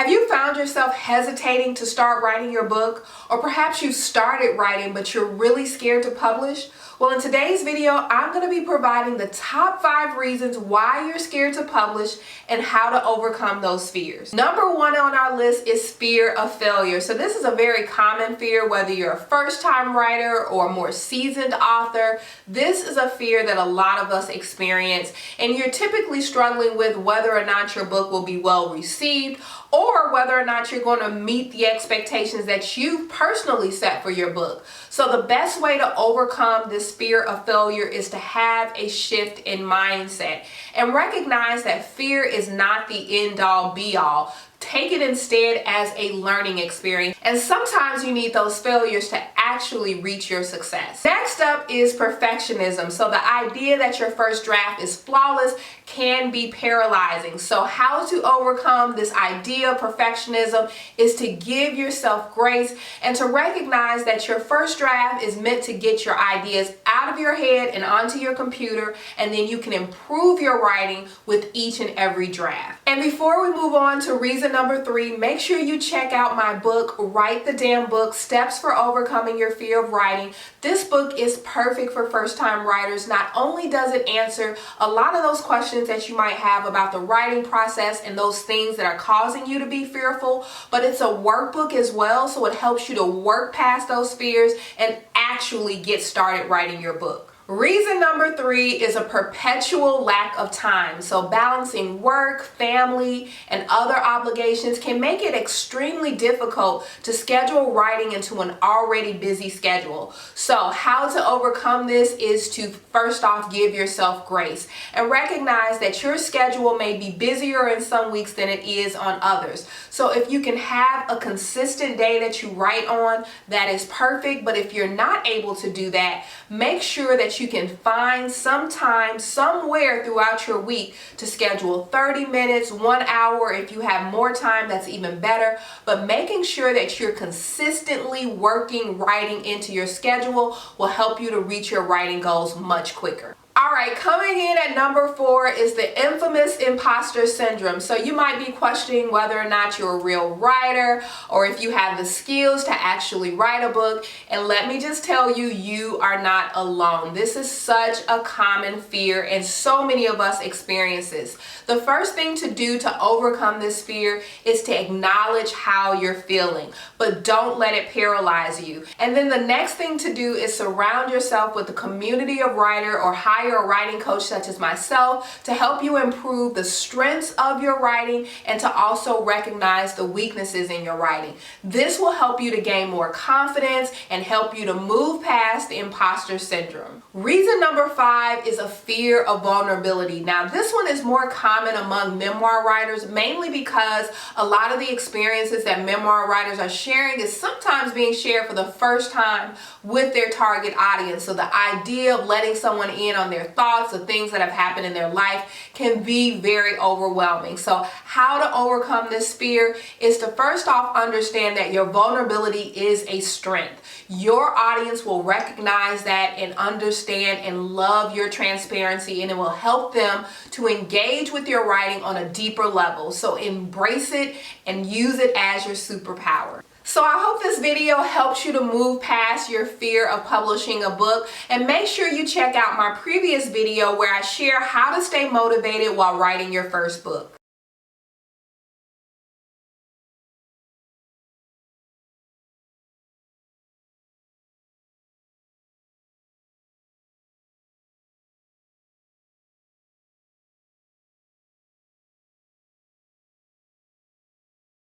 Have you found yourself hesitating to start writing your book? Or perhaps you started writing but you're really scared to publish? Well, in today's video, I'm going to be providing the top 5 reasons why you're scared to publish and how to overcome those fears. Number 1 on our list is fear of failure. So this is a very common fear, whether you're a first-time writer or a more seasoned author. This is a fear that a lot of us experience, and you're typically struggling with whether or not your book will be well received or whether or not you're going to meet the expectations that you've personally set for your book. So the best way to overcome this fear of failure is to have a shift in mindset and recognize that fear is not the end-all be-all. Take it instead as a learning experience, and sometimes you need those failures to actually reach your success. Next up is perfectionism. So the idea that your first draft is flawless can be paralyzing. So how to overcome this idea of perfectionism is to give yourself grace and to recognize that your first draft is meant to get your ideas out of your head and onto your computer, and then you can improve your writing with each and every draft. And before we move on to reason number 3, make sure you check out my book, Write the Damn Book, Steps for Overcoming Your Fear of Writing. This book is perfect for first-time writers. Not only does it answer a lot of those questions that you might have about the writing process and those things that are causing you to be fearful, but it's a workbook as well, so it helps you to work past those fears and actually get started writing your book. Reason number 3 is a perpetual lack of time. So balancing work, family, and other obligations can make it extremely difficult to schedule writing into an already busy schedule. So how to overcome this is to first off give yourself grace and recognize that your schedule may be busier in some weeks than it is on others. So if you can have a consistent day that you write on, that is perfect. But if you're not able to do that, make sure that you can find some time somewhere throughout your week to schedule 30 minutes, 1 hour. If you have more time, that's even better. But making sure that you're consistently working writing into your schedule will help you to reach your writing goals much quicker. Alright, coming in at number 4 is the infamous imposter syndrome. So you might be questioning whether or not you're a real writer or if you have the skills to actually write a book. And let me just tell you, you are not alone. This is such a common fear and so many of us experience this. The first thing to do to overcome this fear is to acknowledge how you're feeling, but don't let it paralyze you. And then the next thing to do is surround yourself with a community of writers or hire a writing coach such as myself to help you improve the strengths of your writing and to also recognize the weaknesses in your writing. This will help you to gain more confidence and help you to move past the imposter syndrome. Reason number 5 is a fear of vulnerability. Now, this one is more common among memoir writers, mainly because a lot of the experiences that memoir writers are sharing is sometimes being shared for the first time with their target audience. So the idea of letting someone in on their thoughts, the things that have happened in their life, can be very overwhelming. So how to overcome this fear is to first off understand that your vulnerability is a strength. Your audience will recognize that and understand and love your transparency, and it will help them to engage with your writing on a deeper level. So embrace it and use it as your superpower. So I hope this video helps you to move past your fear of publishing a book, and make sure you check out my previous video where I share how to stay motivated while writing your first book.